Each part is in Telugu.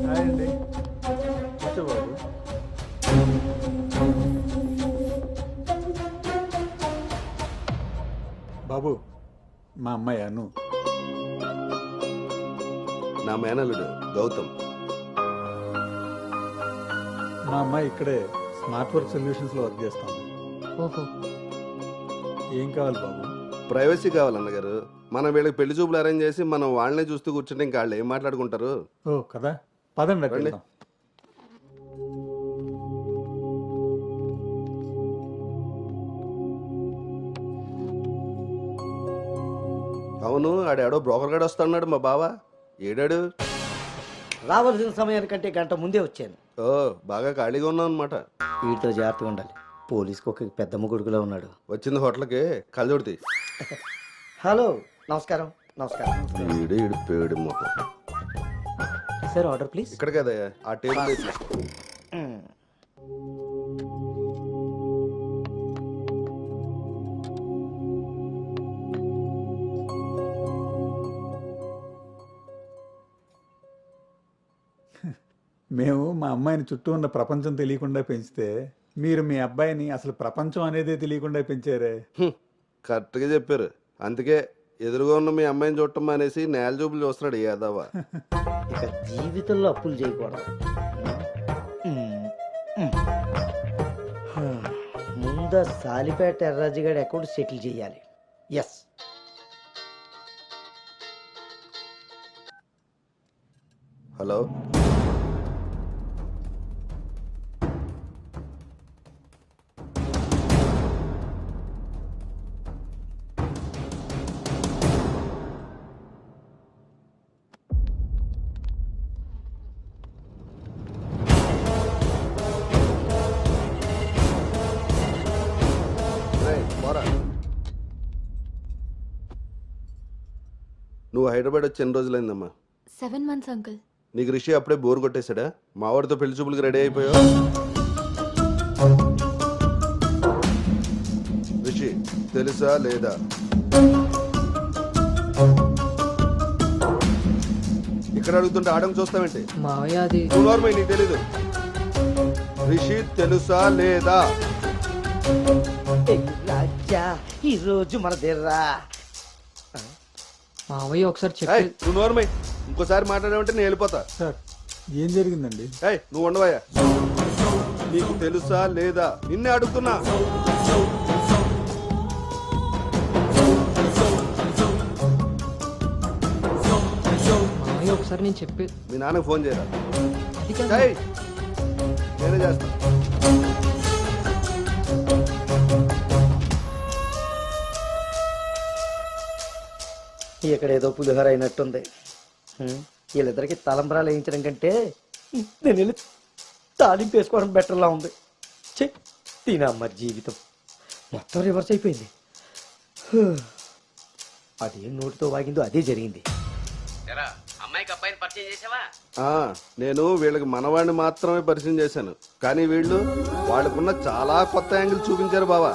హాయ్ అండి. కూర్చో బాబు. బాబు, మా అమ్మాయి అను. నా మేనల్లుడు గౌతమ్. మా అమ్మాయి ఇక్కడే స్మార్ట్ వర్క్ సొల్యూషన్స్లో వర్క్ చేస్తాం. ఓహో, ఏం కావాలి బాబు? ప్రైవసీ కావాలన్నగారు. మనం వీళ్ళకి పెళ్లి చూపులు అరేంజ్ చేసి మనం వాళ్ళనే చూస్తూ కూర్చుంటే ఇంకా వాళ్ళు ఏం మాట్లాడుకుంటారు. ఓ కదా, పదండి అటు రండి. వెళ్దాం. అవును, ఆడెవడో బ్రోకర్ గాడు వస్తున్నాడు మా బావ. ఏడాడు? రావాల్సిన సమయానికంటే గంట ముందే వచ్చాను. ఓ, బాగా ఖాళీగా ఉన్నావు అనమాట. వీటితో జాగ్రత్తగా ఉండాలి. పోలీస్కి ఒక పెద్ద ముగుడుగులా ఉన్నాడు. వచ్చింది హోటల్కి కళ్ళజోడితే. హలో, నమస్కారం. నమస్కారం. ఈడు ఈడు పేడు మొహం. Sir order please. ఇక్కడ కదా ఆ టేబుల్ వేసి. మేము మా అమ్మాయిని చుట్టూ ఉన్న ప్రపంచం తెలియకుండా పెంచితే మీరు మీ అబ్బాయిని అసలు ప్రపంచం అనేదే తెలియకుండా పెంచారే. కరెక్ట్గా చెప్పారు. అందుకే ఎదురుగా ఉన్న మీ అమ్మాయిని చూడటం మానేసి నేల చూపులు చూస్తున్నాడు యాదవ. ఇక జీవితంలో అప్పులు చేయకూడదు. ముందు సాలిపేట ఎర్రాజు గారి అకౌంట్ సెటిల్ చేయాలి. ఎస్. హలో, రేయ్, పోరా. నువ్వు హైదరాబాద్ వచ్చి ఎన్ని రోజులైందమ్మా? 7 months, uncle. నీకు రిషి అప్పుడే బోర్ కొట్టేశాడా? మావాడితో పెళ్లి చూపులకి రెడీ అయిపోయావు. రిషి తెలుసా లేదా? ఇక్కడ అడుగుతుంటే ఆడం చూస్తావేంటి? మావయ్య అది నువ్వు నోర్మై, నీకు తెలీదు. రిషి తెలుసా లేదా? రాజా, ఈ రోజు మన దేర్రా. మావయ్య ఒకసారి ఏయ్, చెప్పి నువ్వు నోర్మై. ఇంకోసారి మాట్లాడామంటే నేను వెళ్ళిపోతా. సార్, ఏం జరిగిందండి? ఏయ్, నువ్వు ఉండవయ్యా. నీకు తెలుసా లేదా? నిన్నే అడుగుతున్నా. మావయ్య ఒకసారి నేను చెప్పి మీ నాన్నకు ఫోన్ చేయరా. అది కాదు. ఏయ్, నేనే చేస్తా. ఇక్కడ ఏదో పులిహోర అయినట్టుంది. వీళ్ళిద్దరికి తలంబరాలు వేయించడం కంటే నేను వెళ్ళి తాలింపు వేసుకోవడం బెటర్లా ఉంది. చె తినమ్మ జీవితం మొత్తం రివర్స్ అయిపోయింది. అదే నోటితో వాగిందో అదే జరిగింది. అమ్మాయికి అబ్బాయిని పరిచయం చేసావా? నేను వీళ్ళకి మనవాడిని మాత్రమే పరిచయం చేశాను. కానీ వీళ్ళు వాళ్ళకున్న చాలా కొత్త యాంగిల్ చూపించారు బావా.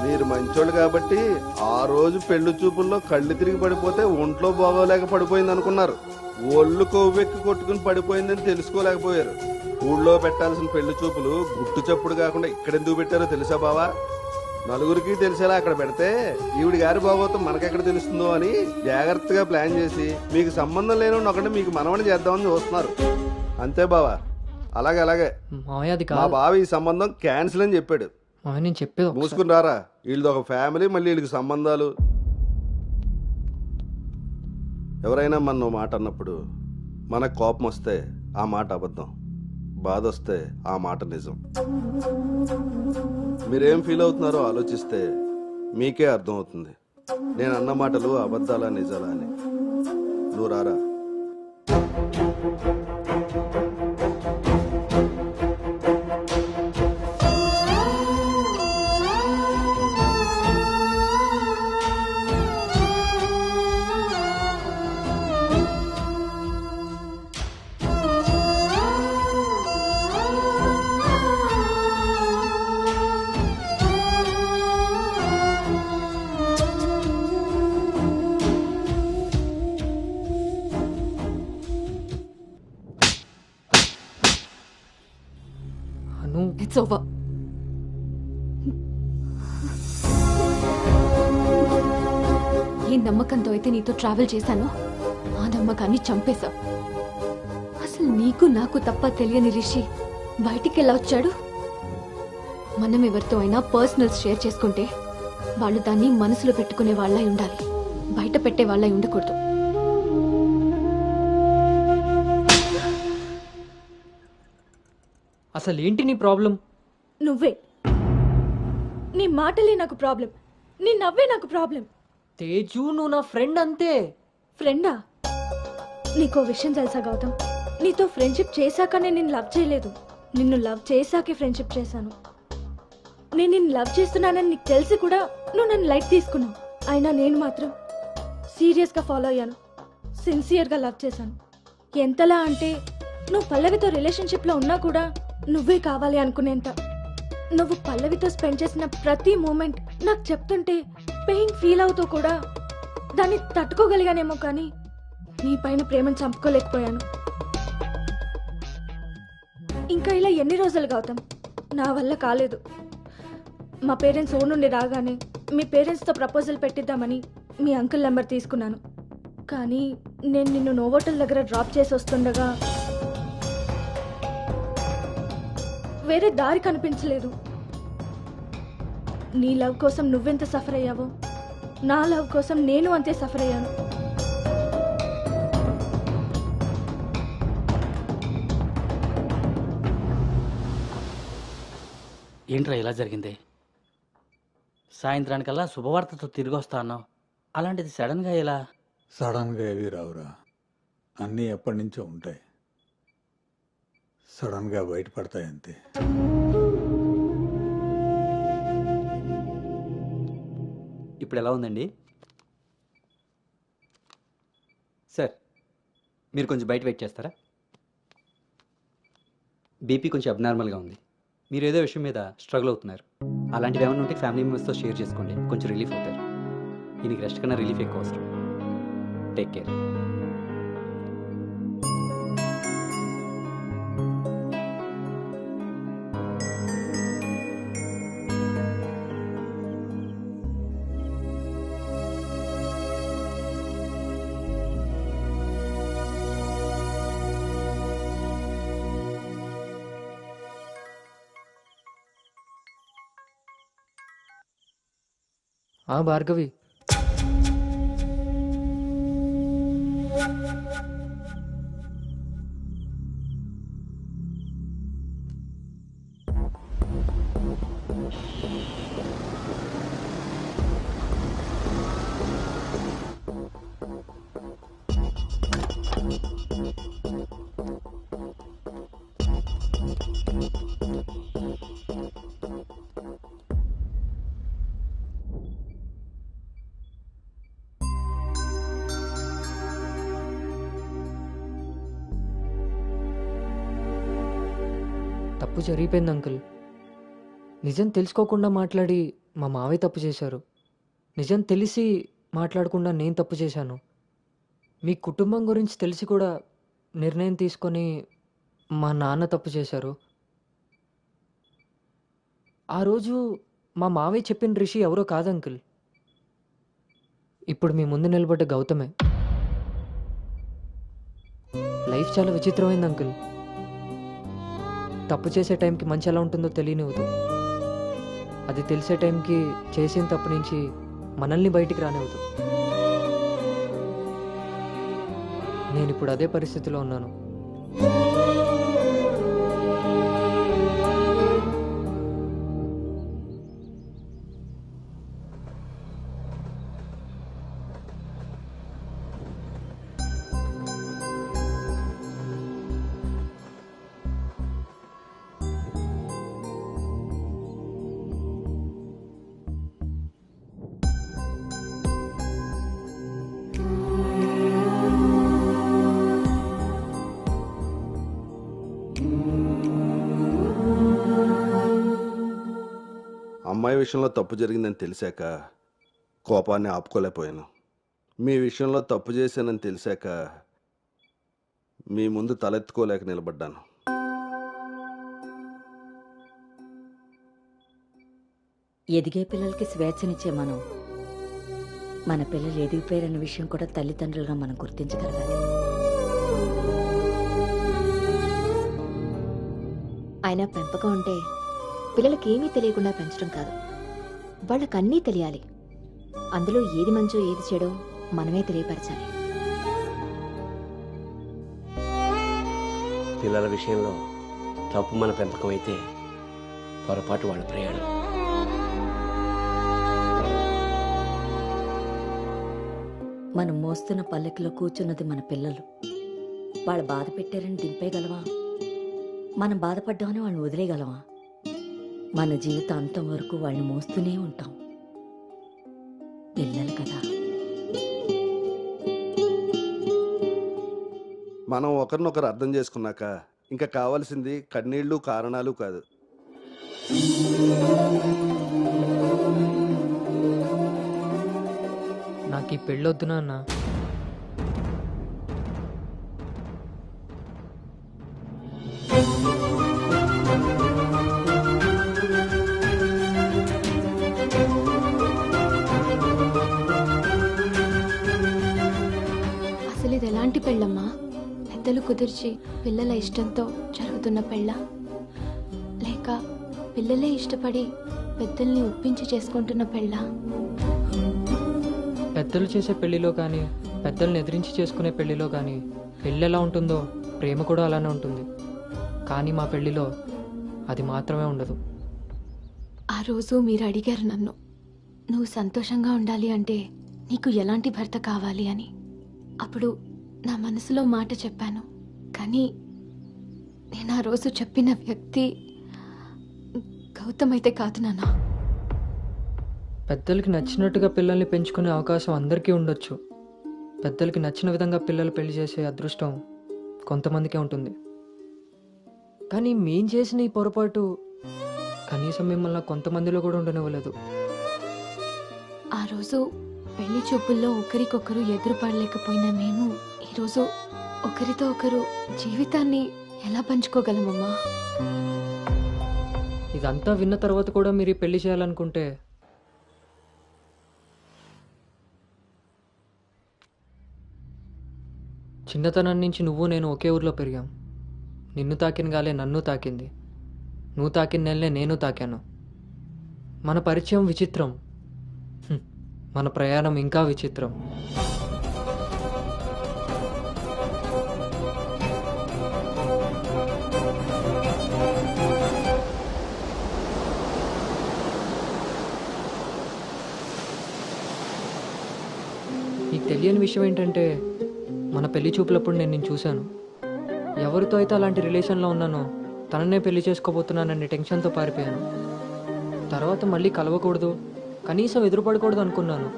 మీరు మంచోళ్ళు కాబట్టి ఆ రోజు పెళ్లి చూపుల్లో కళ్ళు తిరిగి పడిపోతే ఒంట్లో బాగోలేక పడిపోయింది అనుకున్నారు. ఒళ్ళు కొవ్వెక్కి కొట్టుకుని పడిపోయిందని తెలుసుకోలేకపోయారు. ఊళ్ళో పెట్టాల్సిన పెళ్లి చూపులు గుట్టు చప్పుడు కాకుండా ఇక్కడెందుకు పెట్టారో తెలుసా బావా? నలుగురికి తెలిసేలా అక్కడ పెడితే ఈవిడి గారి బాగోతం మనకెక్కడ తెలుస్తుందో అని జాగ్రత్తగా ప్లాన్ చేసి మీకు సంబంధం లేని ఒకటి మీకు మనవని చేద్దామని చూస్తున్నారు. అంతే బావా. అలాగే అలాగే. మావయ్య అది మా కాదు. బావ ఈ సంబంధం క్యాన్సిల్ అని చెప్పాడు. మావయ్య నేను చెప్పేది ఒకసారి. మూసుకుని రారా. వీళ్ళది ఒక ఫ్యామిలీ, మళ్ళీ వీళ్ళకి సంబంధాలు. ఎవరైనా మన మాట అన్నప్పుడు మనకు కోపం వస్తే ఆ మాట అబద్ధం, బాధ వస్తే ఆ మాట నిజం. మీరేం ఫీల్ అవుతున్నారో ఆలోచిస్తే మీకే అర్థం అవుతుంది నేను అన్న మాటలు అబద్ధాలా నిజాలా అని. నువ్వు రారా. It's over. ఏ నమ్మకంతో అయితే నీతో ట్రావెల్ చేశానో ఆ నమ్మకాన్ని చంపేశావు. అసలు నీకు నాకు తప్ప తెలియని రిషి బయటికి ఎలా వచ్చాడు? మనం ఎవరితో అయినా పర్సనల్స్ షేర్ చేసుకుంటే వాళ్ళు దాన్ని మనసులో పెట్టుకునే వాళ్ళై ఉండాలి, బయట పెట్టే వాళ్ళై ఉండకూడదు. అసలు ఏంటి నీ ప్రాబ్లం? నువ్వే. నీ మాటలే నాకు ప్రాబ్లం, నీ నవ్వే నాకు ప్రాబ్లం. తేజు, నువ్వు నా ఫ్రెండ్ అంతే. ఫ్రెండా? నీకో విషయం తెలుసా గౌతమ్, నీతో ఫ్రెండ్షిప్ చేశాకనే నేను లవ్ చేయలేదు, నిన్ను లవ్ చేశాకే ఫ్రెండ్షిప్ చేశాను. నేను నిన్ను లవ్ చేస్తున్నానని నీకు తెలిసి కూడా నువ్వు నన్ను లైట్ తీసుకున్నావు. అయినా నేను మాత్రం సీరియస్గా ఫాలో అయ్యాను, సిన్సియర్గా లవ్ చేశాను. ఎంతలా అంటే నువ్వు పల్లవితో రిలేషన్షిప్లో ఉన్నా కూడా నువ్వే కావాలి అనుకునేంత. నువ్వు పల్లవితో స్పెండ్ చేసిన ప్రతి మూమెంట్ నాకు చెప్తుంటే పెయిన్ ఫీల్ అవుతూ కూడా దాన్ని తట్టుకోగలిగానేమో, కానీ నీ పైన ప్రేమను చంపుకోలేకపోయాను. ఇంకా ఇలా ఎన్ని రోజులు గౌతమ్? నా వల్ల కాలేదు. మా పేరెంట్స్ ఊరు నుండి రాగానే మీ పేరెంట్స్తో ప్రపోజల్ పెట్టిద్దామని మీ అంకుల్ నెంబర్ తీసుకున్నాను. కానీ నేను నిన్ను నోవోటల్ దగ్గర డ్రాప్ చేసి వస్తుండగా వేరే దారి కనిపించలేదు. నీ లవ్ కోసం నువ్వెంత సఫర్ అయ్యావో నా లవ్ కోసం నేను అంతే సఫర్ అయ్యాను. ఏంట్రా ఇలా జరిగింది? సాయంత్రానికల్లా శుభవార్తతో తిరిగి వస్తా అన్నావు, అలాంటిది సడన్గా ఇలా? సడన్గా ఏవి రావురా, అన్నీ ఎప్పటి నుంచో ఉంటాయి, సడన్గా బయటపడతాయి అంతే. ఇప్పుడు ఎలా ఉందండి సార్? మీరు కొంచెం బయట వెయిట్ చేస్తారా? బీపీ కొంచెం అబ్నార్మల్గా ఉంది. మీరు ఏదో విషయం మీద స్ట్రగుల్ అవుతున్నారు. అలాంటివి ఏమైనా ఉంటే ఫ్యామిలీ మెంబర్స్తో షేర్ చేసుకోండి, కొంచెం రిలీఫ్ అవుతారు. ఈయనకి రెస్ట్ కన్నా రిలీఫ్ ఎక్కువ అవసరం. Take care. భార్గవి, తప్పు జరిగిపోయింది అంకుల్. నిజం తెలుసుకోకుండా మాట్లాడి మా మావయ్య తప్పు చేశారు. నిజం తెలిసి మాట్లాడకుండా నేను తప్పు చేశాను. మీ కుటుంబం గురించి తెలిసి కూడా నిర్ణయం తీసుకొని మా నాన్న తప్పు చేశారు. ఆ రోజు మా మావయ్య చెప్పిన రిషి ఎవరో కాదు అంకుల్, ఇప్పుడు మీ ముందు నిలబడ్డ గౌతమే. లైఫ్ చాలా విచిత్రమైంది అంకుల్. తప్పు చేసే టైంకి మంచి ఎలా ఉంటుందో తెలియనివ్వదు, అది తెలిసే టైంకి చేసిన తప్పు నుంచి మనల్ని బయటికి రానివ్వదు. నేను ఇప్పుడు అదే పరిస్థితిలో ఉన్నాను. అమ్మాయి విషయంలో తప్పు జరిగిందని తెలిసాక కోపాన్ని ఆపుకోలేకపోయాను. మీ విషయంలో తప్పు చేశానని తెలిసాక మీ ముందు తలెత్తుకోలేక నిలబడ్డాను. ఎదిగే పిల్లలకి స్వేచ్ఛనిచ్చే మనం మన పిల్లలు ఎదిగిపోయారన్న విషయం కూడా తల్లిదండ్రులుగా మనం గుర్తించగలగాలి. ఆయన పెంపకం అంటే పిల్లలకి ఏమీ తెలియకుండా పెంచడం కాదు, వాళ్ళకి అన్నీ తెలియాలి. అందులో ఏది మంచో ఏది చెడో మనమే తెలియపరచాలి. పిల్లల విషయంలో తప్పు మన పెంపకం అయితే పొరపాటు వాళ్ళ ప్రయాణం. మనం మోస్తున్న పల్లకిలో కూర్చున్నది మన పిల్లలు. వాళ్ళు బాధ పెట్టారని దింపేయగలవా? మనం బాధపడ్డామని వాళ్ళని వదిలేయగలవా? మన జీవితం అంతం వరకు వాళ్ళని మోస్తూనే ఉంటాం. పిల్లలు కదా. మనం ఒకరినొకరు అర్థం చేసుకున్నాక ఇంకా కావాల్సింది కన్నీళ్లు కారణాలు కాదు. నాకు ఈ పెళ్ళొద్దు నాన్న. అసలు ఇది ఎలాంటి పెళ్ళమ్మా? పెద్దలు కుదిర్చి పిల్లల ఇష్టంతో జరుగుతున్న పెళ్ళ, లేక పిల్లలే ఇష్టపడి పెద్దల్ని ఒప్పించి చేసుకుంటున్న పెళ్ళ? పెద్దలు చేసే పెళ్లిలో కానీ పెద్దల్ని ఎదిరించి చేసుకునే పెళ్లిలో కానీ పెళ్ళి ఎలా ఉంటుందో ప్రేమ కూడా అలానే ఉంటుంది. కానీ మా పెళ్లిలో అది మాత్రమే ఉండదు. ఆ రోజు మీరు అడిగారు నన్ను, నువ్వు సంతోషంగా ఉండాలి అంటే నీకు ఎలాంటి భర్త కావాలి అని. అప్పుడు నా మనసులో మాట చెప్పాను, కానీ నేను ఆ రోజు చెప్పిన వ్యక్తి గౌతమ్ అయితే కాదు నాన్న. పెద్దలకి నచ్చినట్టుగా పిల్లల్ని పెంచుకునే అవకాశం అందరికీ ఉండొచ్చు. పెద్దలకి నచ్చిన విధంగా పిల్లలు పెళ్లి చేసే అదృష్టం కొంతమందికే ఉంటుంది. కానీ మేం చేసిన ఈ పొరపాటు కనీసం మిమ్మల్ని కొంతమందిలో కూడా ఉండనివ్వలేదు. ఆ రోజు పెళ్లి చూపుల్లో ఒకరికొకరు ఎదురుపడలేకపోయినా మేము ఈరోజు ఒకరితో ఒకరు జీవితాన్ని ఎలా పంచుకోగలమమ్మా? ఇదంతా విన్న తర్వాత కూడా మీరు ఈ పెళ్లి చేయాలనుకుంటే చిన్నతనం నుంచి నువ్వు నేను ఒకే ఊర్లో పెరిగాం. నిన్ను తాకిన గాలే నన్ను తాకింది, నువ్వు తాకిన నెలనే నేను తాకాను. మన పరిచయం విచిత్రం, మన ప్రయాణం ఇంకా విచిత్రం. నీకు తెలియని విషయం ఏంటంటే మన పెళ్లి చూపులప్పుడు నేను నిన్ను చూశాను. ఎవరితో అయితే అలాంటి రిలేషన్లో ఉన్నానో తననే పెళ్లి చేసుకోబోతున్నానని టెన్షన్తో పారిపోయాను. తర్వాత మళ్ళీ కలవకూడదు, కనీసం ఎదురుపడకూడదు అనుకున్నాను.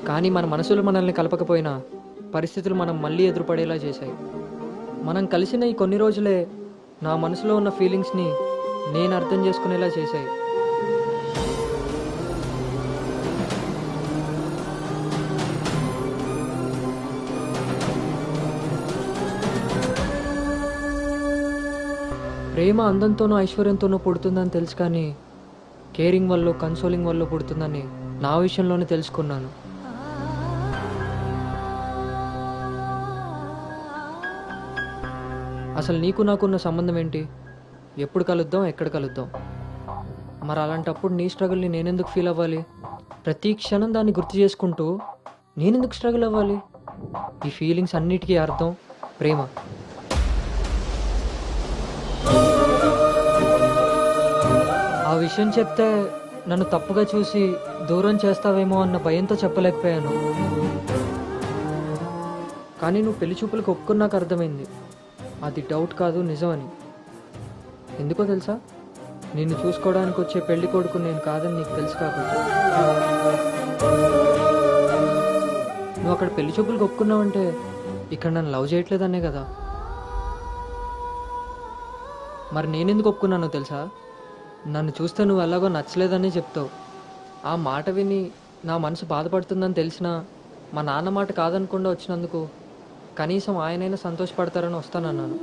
కానీ మన మనసులు మనల్ని కలపకపోయినా పరిస్థితులు మనం మళ్ళీ ఎదురుపడేలా చేశాయి. మనం కలిసిన ఈ కొన్ని రోజులే నా మనసులో ఉన్న ఫీలింగ్స్ని నేను అర్థం చేసుకునేలా చేశాయి. ప్రేమ అందంతోనూ ఐశ్వర్యంతోనూ పుడుతుందని తెలుసు, కానీ కేరింగ్ వల్ల కన్సోలింగ్ వల్ల పుడుతుందని నా విషయంలోనే తెలుసుకున్నాను. అసలు నీకు నాకున్న సంబంధం ఏంటి? ఎప్పుడు కలుద్దాం, ఎక్కడ కలుద్దాం? మరి అలాంటప్పుడు నీ స్ట్రగుల్ని నేనెందుకు ఫీల్ అవ్వాలి? ప్రతి క్షణం దాన్ని గుర్తు చేసుకుంటూ నేనెందుకు స్ట్రగుల్ అవ్వాలి? ఈ ఫీలింగ్స్ అన్నిటికీ అర్థం ప్రేమ. ఆ విషయం చెప్తే నన్ను తప్పుగా చూసి దూరం చేస్తావేమో అన్న భయంతో చెప్పలేకపోయాను. కానీ నువ్వు పెళ్లి చూపులకు ఒప్పుకున్నాక అర్థమైంది అది డౌట్ కాదు, నిజమని. ఎందుకో తెలుసా? నిన్ను చూసుకోవడానికి వచ్చే పెళ్లి కొడుకు నేను కాదని నీకు తెలుసు కాబట్టి. నువ్వు అక్కడ పెళ్లి చూపులకు ఒప్పుకున్నావంటే ఇక్కడ నన్ను లవ్ చేయట్లేదనే కదా. మరి నేనెందుకు ఒప్పుకున్నానో తెలుసా? నన్ను చూస్తే నువ్వు ఎలాగో నచ్చలేదని చెప్తావు. ఆ మాట విని నా మనసు బాధపడుతుందని తెలిసినా మా నాన్న మాట కాదనకుండా వచ్చినందుకు కనీసం ఆయనైనా సంతోషపడతారని వస్తానన్నాను.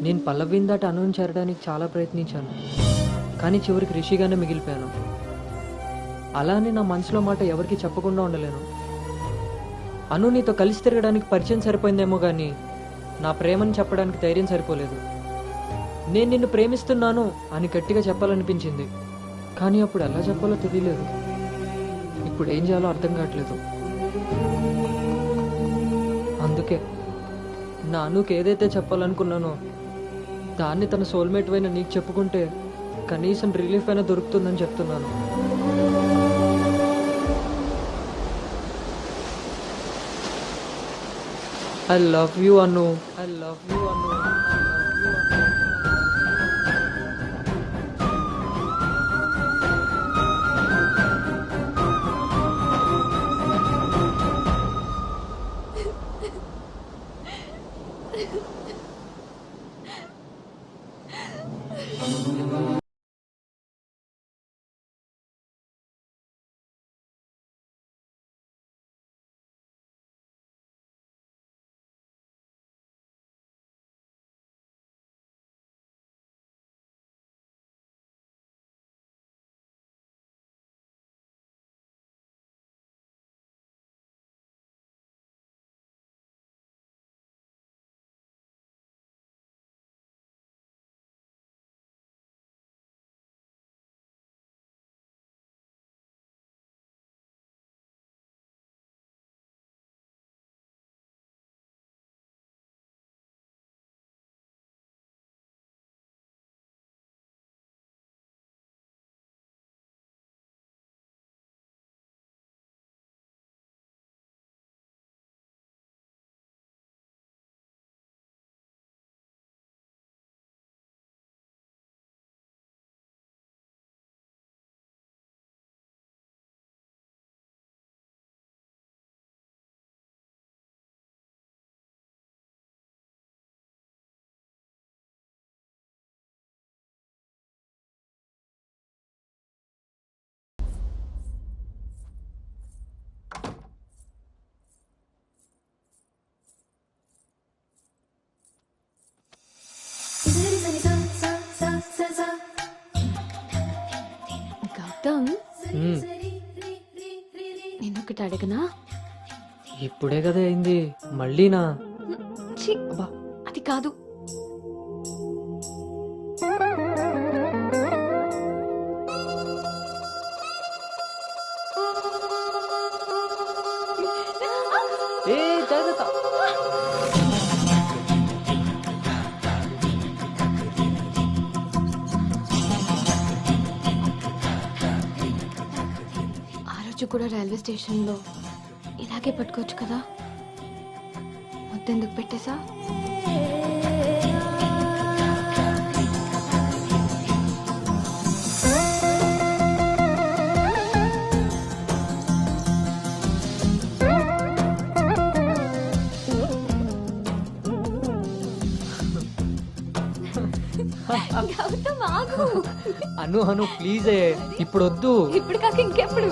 నేను పల్లవిని దాటి అనుని చేరడానికి చాలా ప్రయత్నించాను. కానీ చివరికి రిషిగానే మిగిలిపోయాను. అలానే నా మనసులో మాట ఎవరికి చెప్పకుండా ఉండలేను. అను నీతో కలిసి తిరగడానికి పరిచయం సరిపోయిందేమో కానీ నా ప్రేమని చెప్పడానికి ధైర్యం సరిపోలేదు. నేను నిన్ను ప్రేమిస్తున్నాను అని గట్టిగా చెప్పాలనిపించింది, కానీ అప్పుడు ఎలా చెప్పాలో తెలియలేదు. ఇప్పుడు ఏం చేయాలో అర్థం కావట్లేదు. అందుకే నా అనుకి ఏదైతే చెప్పాలనుకున్నానో దాన్ని తన సోల్మేట్ అయిన నీకు చెప్పుకుంటే కనీసం రిలీఫ్ అయినా దొరుకుతుందని చెప్తున్నాను. I love you Anu. I love you Anu. Gautam, మ్మ్. నేను ఒకటి అడగనా? ఇప్పుడే కదా అయింది, మళ్ళీనా? ఛీ, అబ్బా. అది కాదు. ఏ జాగ్రత్త. ఆ రోజు కూడా రైల్వే స్టేషన్లో ఇలాగే పట్టుకోవచ్చు కదా, మొత్తెందుకు పెట్టేసా? అను అను ప్లీజ్ ఇప్పుడు వద్దు. ఇప్పుడు కాక ఇంకెప్పుడు?